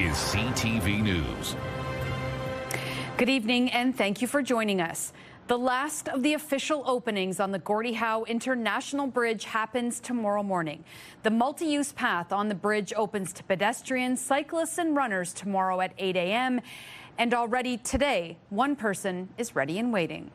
is CTV News. Good evening, and thank you for joining us. The last of the official openings on the Gordie Howe International Bridge happens tomorrow morning. The multi-use path on the bridge opens to pedestrians, cyclists, and runners tomorrow at 8 a.m. And already today, one person is ready and waiting.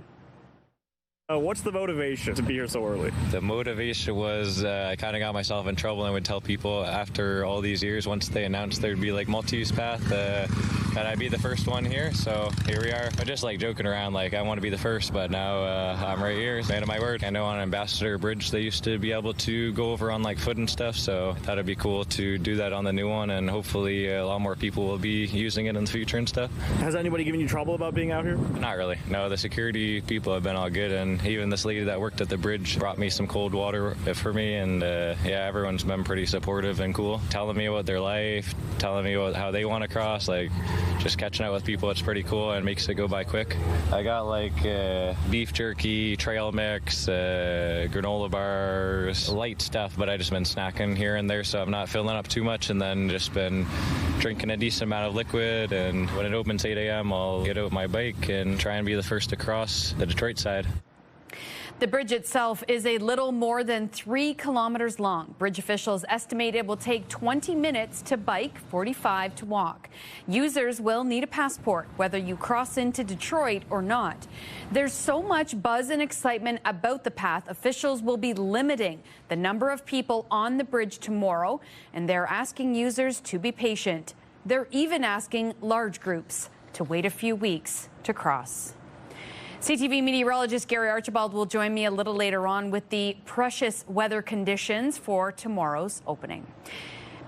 What's the motivation to be here so early? The motivation was I kind of got myself in trouble and would tell people after all these years, once they announced there'd be like multi-use path, that I'd be the first one here. So here we are. I'm just like joking around like I want to be the first, but now I'm right here. Man of my word. I know on Ambassador Bridge they used to be able to go over on like foot and stuff, so I thought it'd be cool to do that on the new one, and hopefully a lot more people will be using it in the future and stuff. Has anybody given you trouble about being out here? Not really. No, the security people have been all good, and even this lady that worked at the bridge brought me some cold water for me, and yeah, everyone's been pretty supportive and cool, telling me about their life, telling me how they want to cross, like just catching out with people. It's pretty cool and makes it go by quick. I got like beef jerky, trail mix, granola bars, light stuff, but I just been snacking here and there, so I'm not filling up too much, and then just been drinking a decent amount of liquid, and when it opens 8 a.m. I'll get out my bike and try and be the first to cross the Detroit side. The bridge itself is a little more than 3 kilometers long. Bridge officials estimate it will take 20 minutes to bike, 45 to walk. Users will need a passport, whether you cross into Detroit or not. There's so much buzz and excitement about the path, officials will be limiting the number of people on the bridge tomorrow, and they're asking users to be patient. They're even asking large groups to wait a few weeks to cross. CTV meteorologist Gary Archibald will join me a little later on with the precious weather conditions for tomorrow's opening.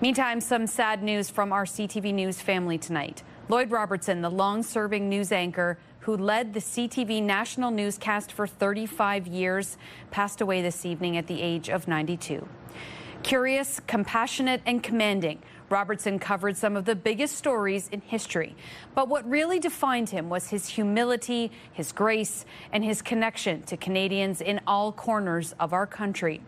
Meantime, some sad news from our CTV News family tonight. Lloyd Robertson, the long-serving news anchor who led the CTV national newscast for 35 years, passed away this evening at the age of 92. Curious, compassionate, and commanding, Robertson covered some of the biggest stories in history. But what really defined him was his humility, his grace, and his connection to Canadians in all corners of our country.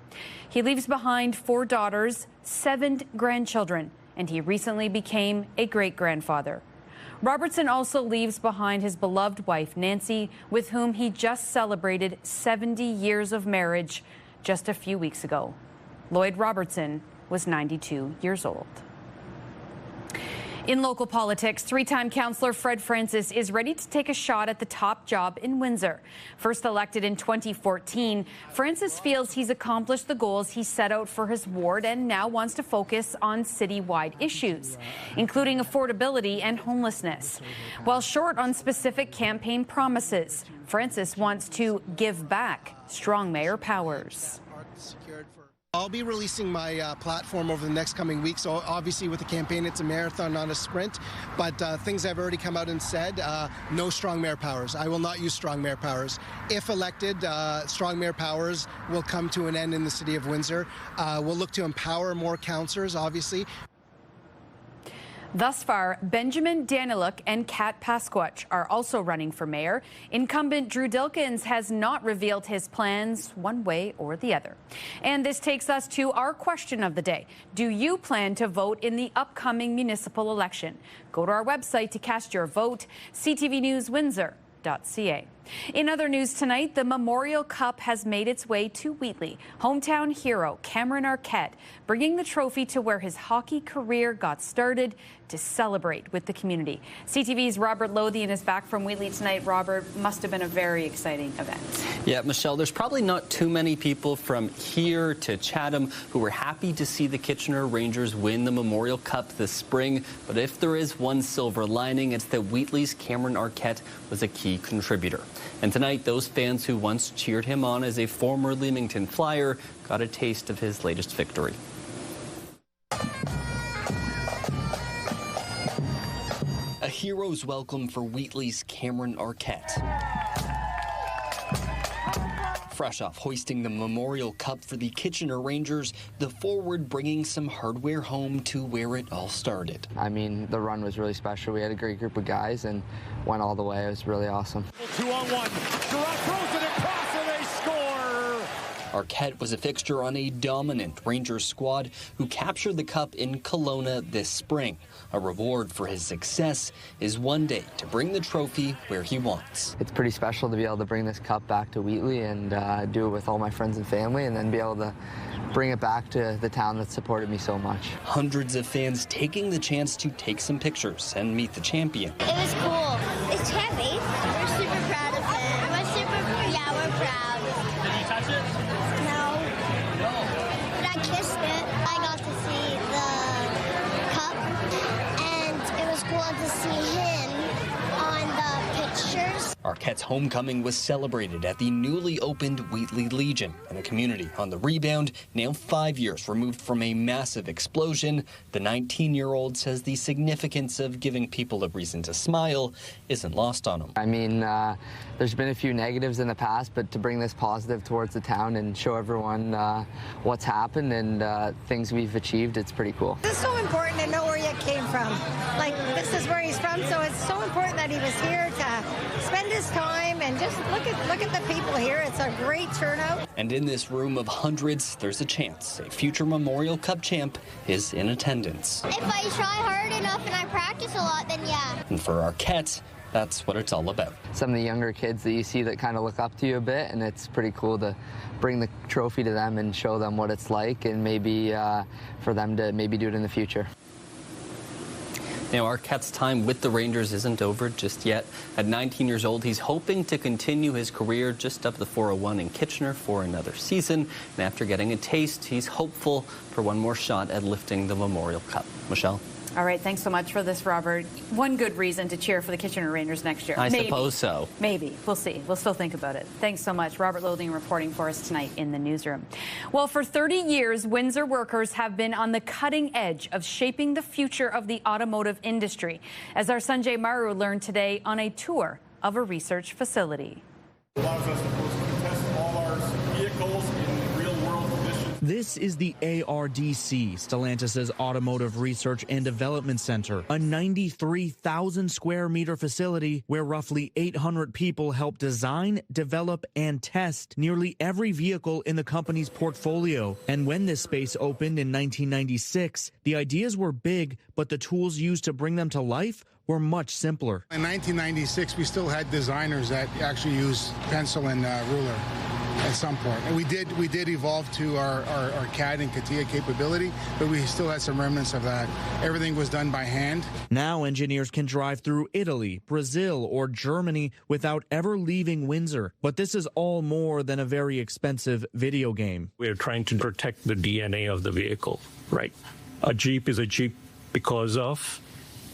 He leaves behind 4 daughters, 7 grandchildren, and he recently became a great-grandfather. Robertson also leaves behind his beloved wife, Nancy, with whom he just celebrated 70 years of marriage just a few weeks ago. Lloyd Robertson was 92 years old. In local politics, 3-time councillor Fred Francis is ready to take a shot at the top job in Windsor. First elected in 2014, Francis feels he's accomplished the goals he set out for his ward and now wants to focus on citywide issues, including affordability and homelessness. While short on specific campaign promises, Francis wants to give back strong mayor powers. I'll be releasing my platform over the next coming weeks. So obviously with the campaign, it's a marathon, not a sprint. But things I've already come out and said, no strong mayor powers. I will not use strong mayor powers. If elected, strong mayor powers will come to an end in the city of Windsor. We'll look to empower more councillors, obviously. Thus far, Benjamin Daniluk and Kat Pasquatch are also running for mayor. Incumbent Drew Dilkins has not revealed his plans one way or the other. And this takes us to our question of the day. Do you plan to vote in the upcoming municipal election? Go to our website to cast your vote, ctvnewswindsor.ca. In other news tonight, the Memorial Cup has made its way to Wheatley. Hometown hero Cameron Arquette bringing the trophy to where his hockey career got started to celebrate with the community. CTV's Robert Lothian is back from Wheatley tonight. Robert, must have been a very exciting event. Yeah, Michelle, there's probably not too many people from here to Chatham who were happy to see the Kitchener Rangers win the Memorial Cup this spring. But if there is one silver lining, it's that Wheatley's Cameron Arquette was a key contributor. And tonight, those fans who once cheered him on as a former Leamington Flyer got a taste of his latest victory. A hero's welcome for Wheatley's Cameron Arquette. Fresh off hoisting the Memorial Cup for the Kitchener Rangers, the forward bringing some hardware home to where it all started. I mean, the run was really special. We had a great group of guys and went all the way. It was really awesome. 2-on-1. Gerard throws it across and they score. Arquette was a fixture on a dominant Rangers squad who captured the cup in Kelowna this spring. A reward for his success is one day to bring the trophy where he wants. It's pretty special to be able to bring this cup back to Wheatley and do it with all my friends and family, and then be able to bring it back to the town that supported me so much. Hundreds of fans taking the chance to take some pictures and meet the champion. It was cool. It's heavy. We're super proud of him. We're proud. Did you touch it? No. But I kissed it. I got to see the cup, and it was cool to see him on the pictures. Arquette's homecoming was celebrated at the newly opened Wheatley Legion, and the community on the rebound, now 5 years removed from a massive explosion. The 19-year-old says the significance of giving people a reason to smile isn't lost on him. I mean, there's been a few negatives in the past, but to bring this positive towards the town and show everyone what's happened and things we've achieved, it's pretty cool. It's so important to know where you came from. Like, this is where he's from, so it's so important that he was here to spend his time and just look at the people here. It's a great turnout. And in this room of hundreds, there's a chance a future Memorial Cup champ is in attendance. If I try hard enough and I practice a lot, then yeah. And for Arquette, that's what it's all about. Some of the younger kids that you see that kind of look up to you a bit, and it's pretty cool to bring the trophy to them and show them what it's like, and maybe for them to maybe do it in the future. Now, Arquette's time with the Rangers isn't over just yet. At 19 years old, he's hoping to continue his career just up the 401 in Kitchener for another season. And after getting a taste, he's hopeful for one more shot at lifting the Memorial Cup. Michelle? All right, thanks so much for this, Robert. One good reason to cheer for the Kitchener Rangers next year. I suppose so. Maybe. We'll see. We'll still think about it. Thanks so much. Robert Lothing reporting for us tonight in the newsroom. Well, for 30 years, Windsor workers have been on the cutting edge of shaping the future of the automotive industry, as our Sanjay Maru learned today on a tour of a research facility. It allows us to test all our vehicles in real-world conditions. This is the ARDC, Stellantis' Automotive Research and Development Center, a 93,000 square meter facility where roughly 800 people help design, develop, and test nearly every vehicle in the company's portfolio. And when this space opened in 1996, the ideas were big, but the tools used to bring them to life were much simpler. In 1996, we still had designers that actually used pencil and ruler at some point. And we did evolve to our CAD and CATIA capability, but we still had some remnants of that. Everything was done by hand. Now engineers can drive through Italy, Brazil, or Germany without ever leaving Windsor. But this is all more than a very expensive video game. We're trying to protect the DNA of the vehicle, right? A Jeep is a Jeep because of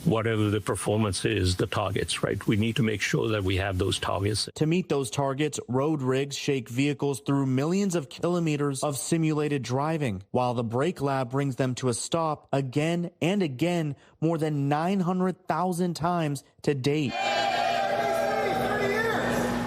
whatever the performance is, the targets, right? We need to make sure that we have those targets. To meet those targets, road rigs shake vehicles through millions of kilometers of simulated driving, while the brake lab brings them to a stop again and again, more than 900,000 times to date.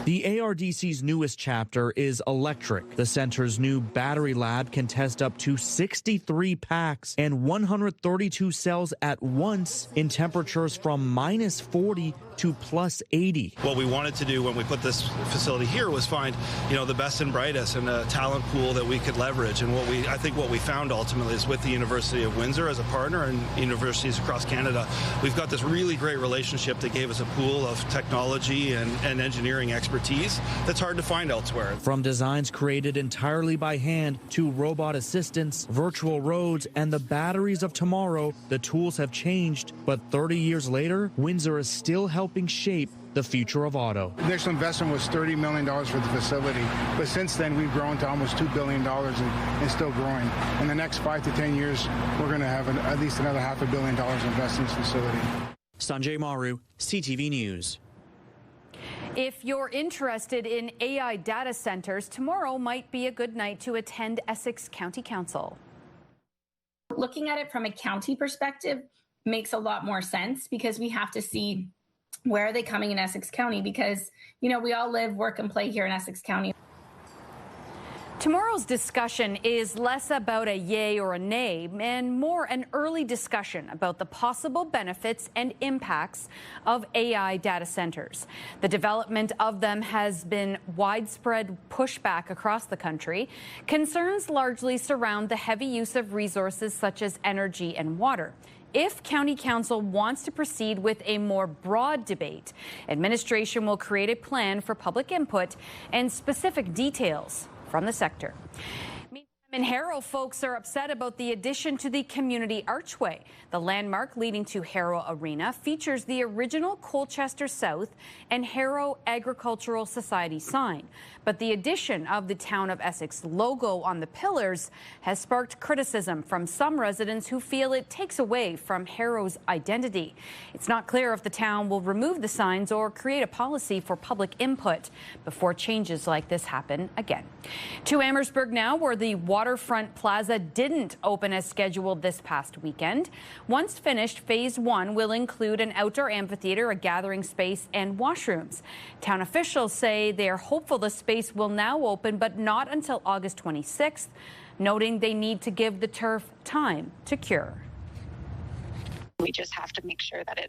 The ARDC's newest chapter is electric. The center's new battery lab can test up to 63 packs and 132 cells at once in temperatures from -40 to +80. What we wanted to do when we put this facility here was find, the best and brightest and a talent pool that we could leverage. And I think what we found ultimately is with the University of Windsor as a partner and universities across Canada, we've got this really great relationship that gave us a pool of technology and engineering expertise that's hard to find elsewhere. From designs created entirely by hand to robot assistants, virtual roads, and the batteries of tomorrow, the tools have changed. But 30 years later, Windsor is still helping shape the future of auto. The initial investment was $30 million for the facility, but since then we've grown to almost $2 billion and still growing. In the next 5 to 10 years, we're going to have at least another $500 million invested in this facility. Sanjay Maru, CTV News. If you're interested in AI data centers, tomorrow might be a good night to attend Essex County Council. Looking at it from a county perspective makes a lot more sense because we have to see where are they coming in Essex County because, we all live, work, and play here in Essex County. Tomorrow's discussion is less about a yay or a nay and more an early discussion about the possible benefits and impacts of AI data centers. The development of them has been widespread pushback across the country. Concerns largely surround the heavy use of resources such as energy and water. If County Council wants to proceed with a more broad debate, administration will create a plan for public input and specific details from the sector. In Harrow, folks are upset about the addition to the community archway. The landmark leading to Harrow Arena features the original Colchester South and Harrow Agricultural Society sign. But the addition of the Town of Essex logo on the pillars has sparked criticism from some residents who feel it takes away from Harrow's identity. It's not clear if the town will remove the signs or create a policy for public input before changes like this happen again. To Amherstburg now, where the Waterfront Plaza didn't open as scheduled this past weekend. Once finished, Phase 1 will include an outdoor amphitheater, a gathering space, and washrooms. Town officials say they are hopeful the space will now open, but not until August 26th, noting they need to give the turf time to cure. We just have to make sure that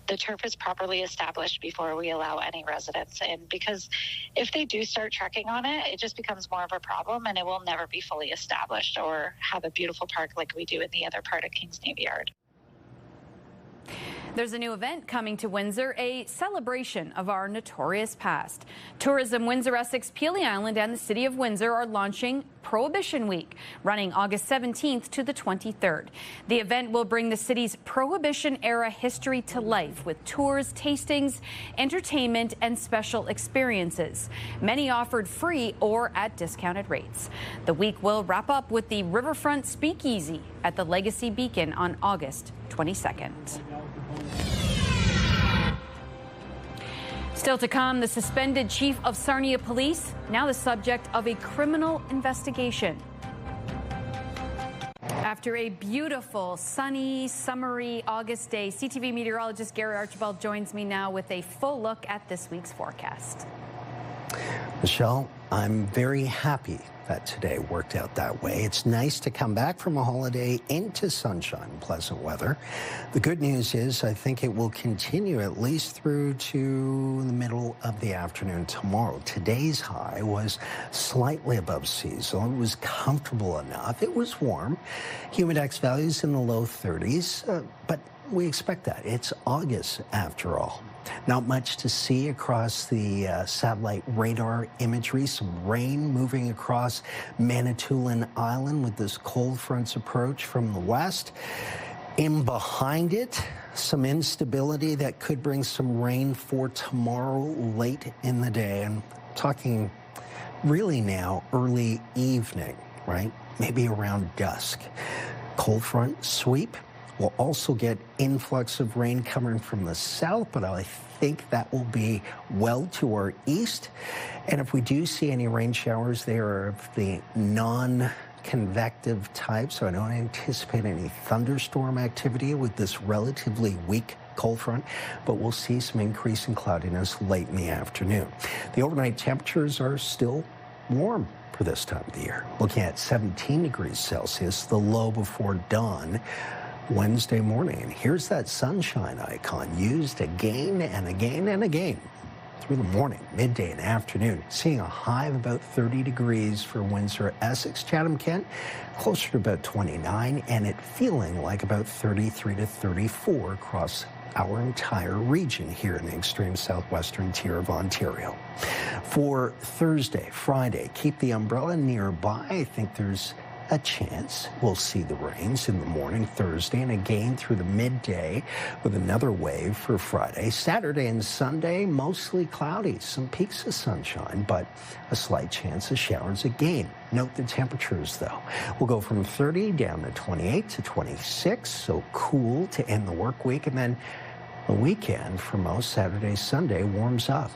the turf is properly established before we allow any residents in, because if they do start trekking on it, it just becomes more of a problem and it will never be fully established or have a beautiful park like we do in the other part of Kings Navy Yard. There's a new event coming to Windsor, a celebration of our notorious past. Tourism Windsor, Essex, Peely Island and the City of Windsor are launching Prohibition Week, running August 17th to the 23rd. The event will bring the city's Prohibition-era history to life with tours, tastings, entertainment and special experiences, many offered free or at discounted rates. The week will wrap up with the Riverfront Speakeasy at the Legacy Beacon on August 22nd. Still to come, the suspended chief of Sarnia Police, now the subject of a criminal investigation. After a beautiful, sunny, summery August day, CTV meteorologist Gary Archibald joins me now with a full look at this week's forecast. Michelle, I'm very happy that today worked out that way. It's nice to come back from a holiday into sunshine and pleasant weather. The good news is I think it will continue at least through to the middle of the afternoon tomorrow. Today's high was slightly above seasonal. It was comfortable enough. It was warm. Humidex values in the low 30s, but we expect that. It's August after all. Not much to see across the satellite radar imagery. Some rain moving across Manitoulin Island with this cold front's approach from the west. In behind it, some instability that could bring some rain for tomorrow late in the day. I'm talking really now early evening, right? Maybe around dusk. Cold front sweep. We'll also get influx of rain coming from the south, but I think that will be well to our east. And if we do see any rain showers, they are of the non-convective type, so I don't anticipate any thunderstorm activity with this relatively weak cold front, but we'll see some increase in cloudiness late in the afternoon. The overnight temperatures are still warm for this time of the year. Looking at 17 degrees Celsius, the low before dawn Wednesday morning. And here's that sunshine icon used again and again and again through the morning, midday, and afternoon. Seeing a high of about 30 degrees for Windsor, Essex, Chatham, Kent, closer to about 29, and it feeling like about 33 to 34 across our entire region here in the extreme southwestern tier of Ontario. For Thursday, Friday, keep the umbrella nearby. I think there's a chance we'll see the rains in the morning Thursday and again through the midday with another wave for Friday. Saturday and Sunday, mostly cloudy, some peaks of sunshine, but a slight chance of showers again. Note the temperatures, though. We'll go from 30 down to 28 to 26, so cool to end the work week, and then the weekend for most Saturday, Sunday warms up.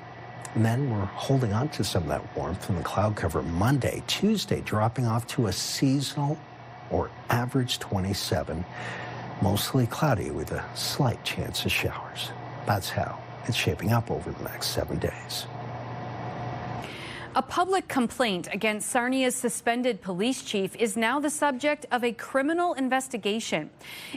And then we're holding on to some of that warmth in the cloud cover Monday. Tuesday dropping off to a seasonal or average 27. Mostly cloudy with a slight chance of showers. That's how it's shaping up over the next 7 days. A public complaint against Sarnia's suspended police chief is now the subject of a criminal investigation.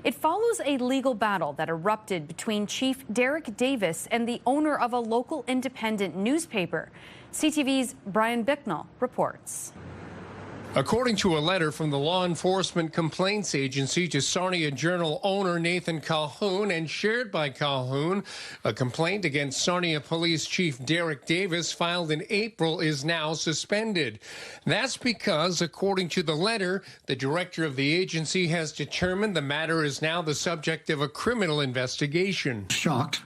It follows a legal battle that erupted between Chief Derek Davis and the owner of a local independent newspaper. CTV's Brian Bicknell reports. According to a letter from the Law Enforcement Complaints Agency to Sarnia Journal owner Nathan Calhoun and shared by Calhoun, a complaint against Sarnia Police Chief Derek Davis filed in April is now suspended. That's because, according to the letter, the director of the agency has determined the matter is now the subject of a criminal investigation. Shocked,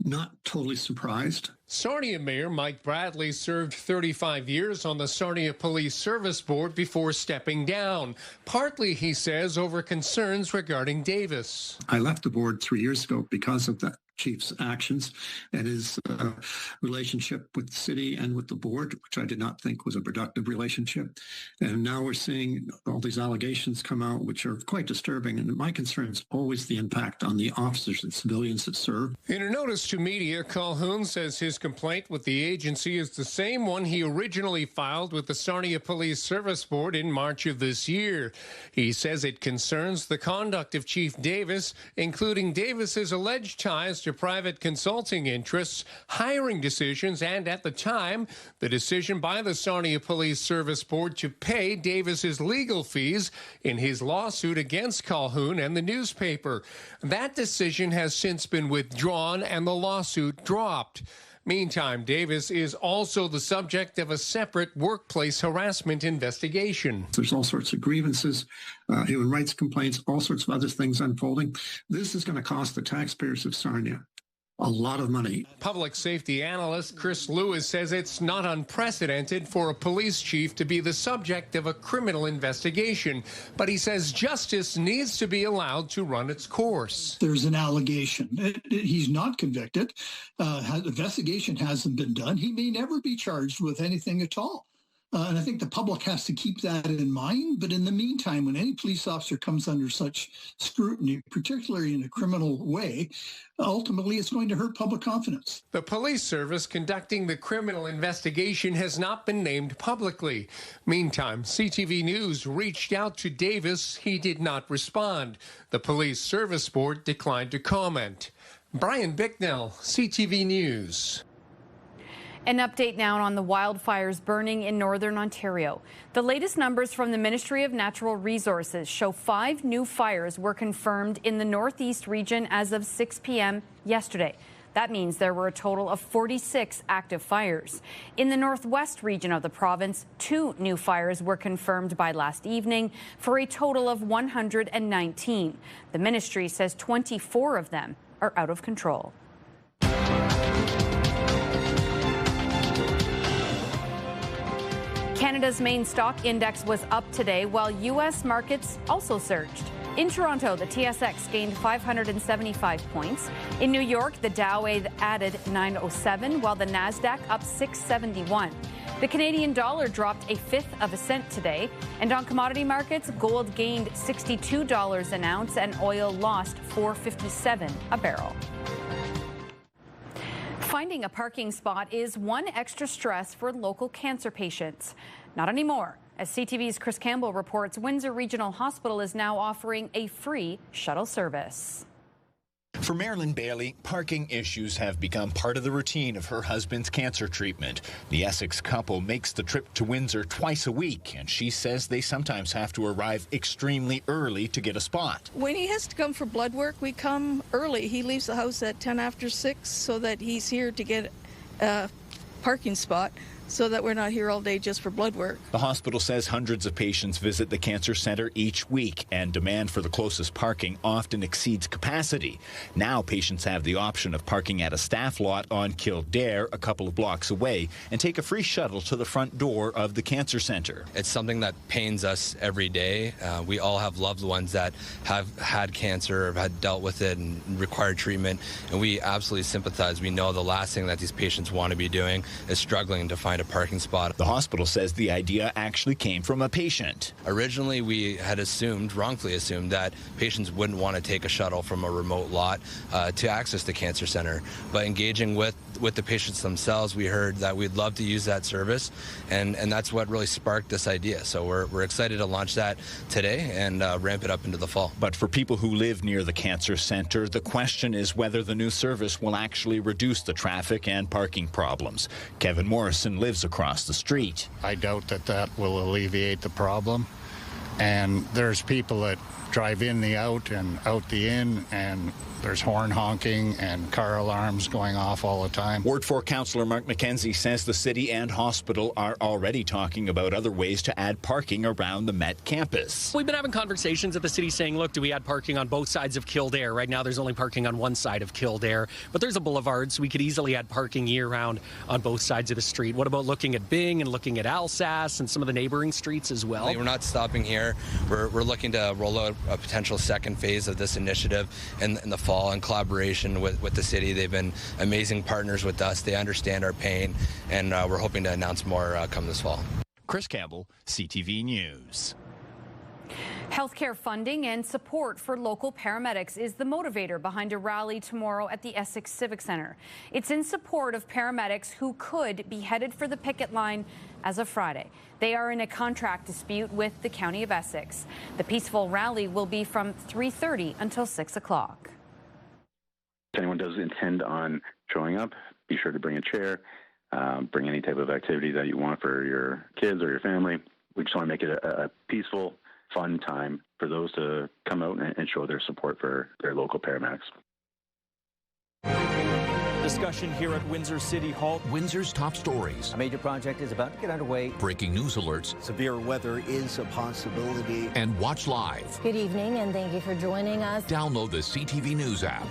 not totally surprised. Sarnia Mayor Mike Bradley served 35 years on the Sarnia Police Service Board before stepping down, partly, he says, over concerns regarding Davis. I left the board 3 years ago because of that chief's actions and his relationship with the city and with the board, which I did not think was a productive relationship. And now we're seeing all these allegations come out, which are quite disturbing. And my concern is always the impact on the officers and civilians that serve. In a notice to media, Calhoun says his complaint with the agency is the same one he originally filed with the Sarnia Police Service Board in March of this year. He says it concerns the conduct of Chief Davis, including Davis's alleged ties to private consulting interests, hiring decisions, and at the time, the decision by the Sarnia Police Service Board to pay Davis's legal fees in his lawsuit against Calhoun and the newspaper. That decision has since been withdrawn and the lawsuit dropped. Meantime, Davis is also the subject of a separate workplace harassment investigation. There's all sorts of grievances, human rights complaints, all sorts of other things unfolding. This is going to cost the taxpayers of Sarnia a lot of money. Public safety analyst Chris Lewis says it's not unprecedented for a police chief to be the subject of a criminal investigation, but he says justice needs to be allowed to run its course. There's an allegation. He's not convicted. Investigation hasn't been done. He may never be charged with anything at all. And I think the public has to keep that in mind. But in the meantime, when any police officer comes under such scrutiny, particularly in a criminal way, ultimately it's going to hurt public confidence. The police service conducting the criminal investigation has not been named publicly. Meantime, CTV News reached out to Davis. He did not respond. The Police Service Board declined to comment. Brian Bicknell, CTV News. An update now on the wildfires burning in northern Ontario. The latest numbers from the Ministry of Natural Resources show 5 new fires were confirmed in the northeast region as of 6 p.m. yesterday. That means there were a total of 46 active fires. In the northwest region of the province, 2 new fires were confirmed by last evening for a total of 119. The ministry says 24 of them are out of control. Canada's main stock index was up today, while U.S. markets also surged. In Toronto, the TSX gained 575 points. In New York, the Dow added 907, while the Nasdaq up 671. The Canadian dollar dropped 1/5 cent today. And on commodity markets, gold gained $62 an ounce and oil lost $4.57 a barrel. Finding a parking spot is one extra stress for local cancer patients. Not anymore. As CTV's Chris Campbell reports, Windsor Regional Hospital is now offering a free shuttle service. For Marilyn Bailey, parking issues have become part of the routine of her husband's cancer treatment. The Essex couple makes the trip to Windsor twice a week, and she says they sometimes have to arrive extremely early to get a spot. When he has to come for blood work, we come early. He leaves the house at 10 after 6 so that he's here to get a parking spot, so that we're not here all day just for blood work. The hospital says hundreds of patients visit the cancer center each week, and demand for the closest parking often exceeds capacity. Now patients have the option of parking at a staff lot on Kildare, a couple of blocks away, and take a free shuttle to the front door of the cancer center. It's something that pains us every day. We all have loved ones that have had cancer or have had dealt with it and required treatment, and we absolutely sympathize. We know the last thing that these patients want to be doing is struggling to find a parking spot. The hospital says the idea actually came from a patient. Originally, we had wrongfully assumed, that patients wouldn't want to take a shuttle from a remote lot to access the cancer center. But engaging with with the patients themselves, we heard that we'd love to use that service, and that's what really sparked this idea. So we're excited to launch that today and ramp it up into the fall. But for people who live near the cancer center, the question is whether the new service will actually reduce the traffic and parking problems. Kevin Morrison lives across the street. I doubt that will alleviate the problem. And there's people that drive in the out and out the in, and there's horn honking and car alarms going off all the time. Ward 4 Councillor Mark McKenzie says the city and hospital are already talking about other ways to add parking around the Met campus. We've been having conversations at the city saying, look, do we add parking on both sides of Kildare? Right now there's only parking on one side of Kildare, but there's a boulevard, so we could easily add parking year-round on both sides of the street. What about looking at Byng and looking at Alsace and some of the neighboring streets as well? We're not stopping here. We're looking to roll out a potential second phase of this initiative in the fall in collaboration with the city. They've been amazing partners with us. They understand our pain, and we're hoping to announce more come this fall. Chris Campbell, CTV News. Healthcare funding and support for local paramedics is the motivator behind a rally tomorrow at the Essex Civic Centre. It's in support of paramedics who could be headed for the picket line as of Friday. They are in a contract dispute with the County of Essex. The peaceful rally will be from 3:30 until 6 o'clock. If anyone does intend on showing up, be sure to bring a chair, bring any type of activity that you want for your kids or your family. We just want to make it a peaceful, fun time for those to come out and show their support for their local paramedics. Discussion here at Windsor City Hall. Windsor's top stories. A major project is about to get underway. Breaking news alerts. Severe weather is a possibility. And watch live. Good evening, and thank you for joining us. Download the CTV News app.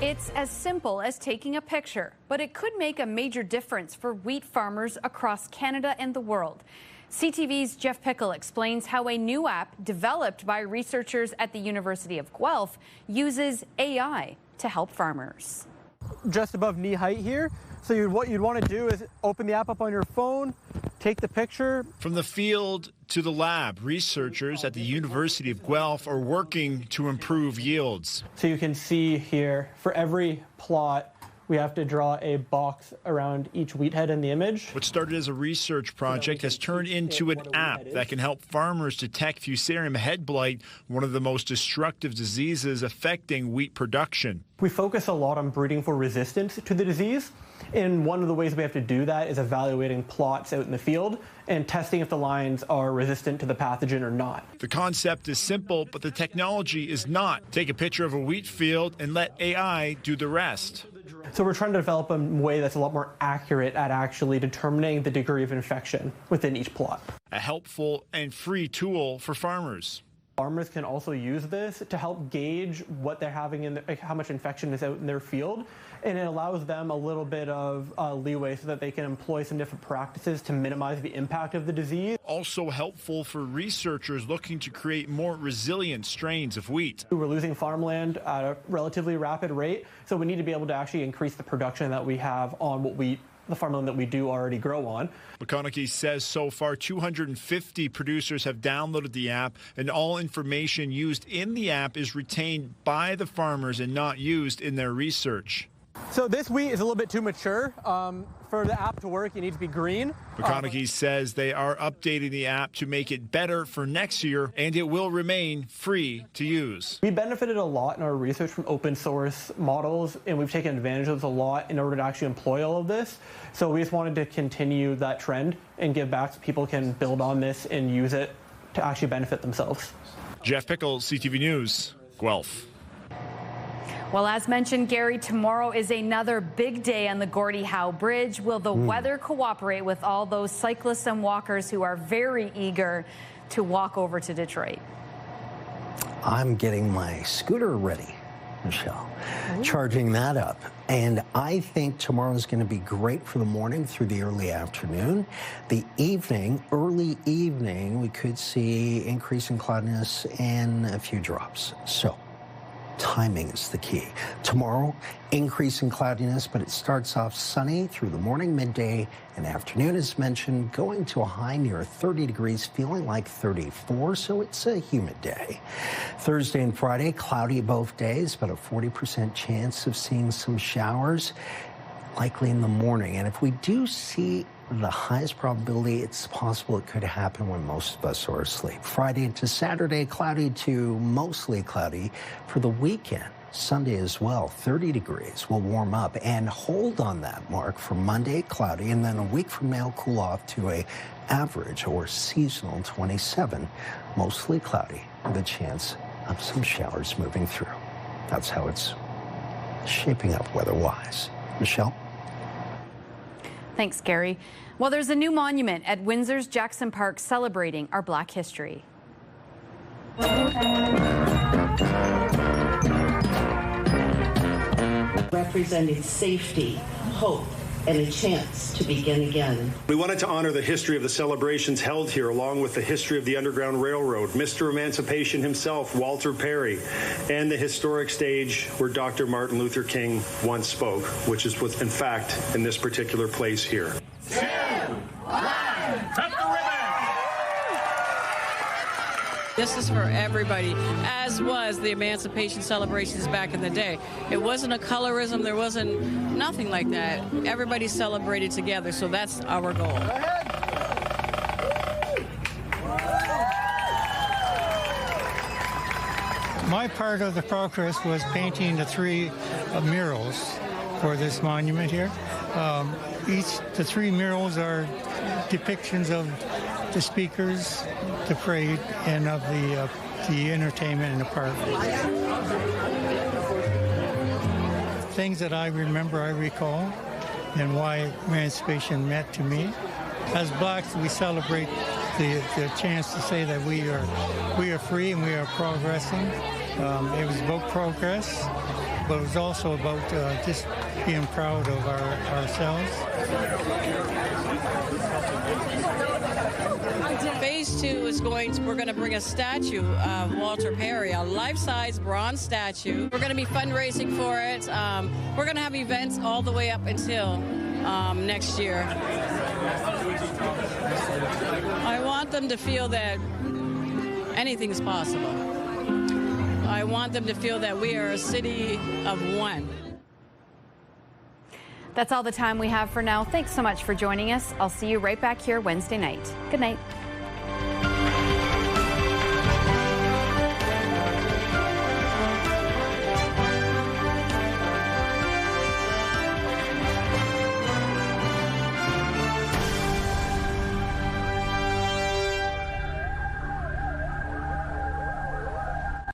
It's as simple as taking a picture, but it could make a major difference for wheat farmers across Canada and the world. CTV's Jeff Pickle explains how a new app developed by researchers at the University of Guelph uses AI to help farmers. Just above knee height here. So what you'd want to do is open the app up on your phone, take the picture. From the field to the lab, researchers at the University of Guelph are working to improve yields. So you can see here, for every plot, we have to draw a box around each wheat head in the image. What started as a research project has turned into an app that can help farmers detect Fusarium head blight, one of the most destructive diseases affecting wheat production. We focus a lot on breeding for resistance to the disease. And one of the ways we have to do that is evaluating plots out in the field and testing if the lines are resistant to the pathogen or not. The concept is simple, but the technology is not. Take a picture of a wheat field and let AI do the rest. So we're trying to develop a way that's a lot more accurate at actually determining the degree of infection within each plot. A helpful and free tool for farmers. Farmers can also use this to help gauge what they're having in how much infection is out in their field, and it allows them a little bit of leeway so that they can employ some different practices to minimize the impact of the disease. Also helpful for researchers looking to create more resilient strains of wheat. We're losing farmland at a relatively rapid rate, so we need to be able to actually increase the production that we have on the farmland that we do already grow on. McConaughey says so far 250 producers have downloaded the app, and all information used in the app is retained by the farmers and not used in their research. So this wheat is a little bit too mature. For the app to work, you need to be green. McConaughey says they are updating the app to make it better for next year, and it will remain free to use. We benefited a lot in our research from open source models, and we've taken advantage of this a lot in order to actually employ all of this. So we just wanted to continue that trend and give back so people can build on this and use it to actually benefit themselves. Jeff Pickle, CTV News, Guelph. Well, as mentioned, Gary, tomorrow is another big day on the Gordie Howe Bridge. Will the weather cooperate with all those cyclists and walkers who are very eager to walk over to Detroit? I'm getting my scooter ready, Michelle, charging that up. And I think tomorrow is going to be great for the morning through the early afternoon. The evening, early evening, we could see increasing cloudiness and a few drops. So Timing is the key. Tomorrow, increase in cloudiness, but it starts off sunny through the morning, midday, and afternoon, as mentioned, going to a high near 30 degrees, feeling like 34, so it's a humid day. Thursday and Friday, cloudy both days, but a 40% chance of seeing some showers, likely in the morning. And if we do see the highest probability, it's possible it could happen when most of us are asleep. Friday to Saturday, cloudy to mostly cloudy. For the weekend, Sunday as well, 30 degrees will warm up and hold on that mark for Monday, cloudy, and then a week from now, cool off to a average or seasonal 27, mostly cloudy, with a chance of some showers moving through. That's how it's shaping up weather-wise. Michelle? Thanks, Gary. Well, there's a new monument at Windsor's Jackson Park celebrating our Black history. Representing safety, hope, and a chance to begin again. We wanted to honor the history of the celebrations held here, along with the history of the Underground Railroad, Mr. Emancipation himself, Walter Perry, and the historic stage where Dr. Martin Luther King once spoke, which is, in fact, in this particular place here. 2, 1, cut the ribbon! This is for everybody, as was the Emancipation celebrations back in the day. It wasn't a colorism, there wasn't nothing like that. Everybody celebrated together, so that's our goal. My part of the progress was painting the 3 murals for this monument here. The 3 murals are depictions of the speakers, the parade, and of the entertainment in the park. Things that I remember, I recall, and why Emancipation meant to me. As Blacks, we celebrate the chance to say that we are free and we are progressing. It was about progress, but it was also about just being proud of ourselves. Phase 2 is we're going to bring a statue of Walter Perry, a life-size bronze statue. We're going to be fundraising for it. We're going to have events all the way up until next year. I want them to feel that anything's possible. I want them to feel that we are a city of one. That's all the time we have for now. Thanks so much for joining us. I'll see you right back here Wednesday night. Good night.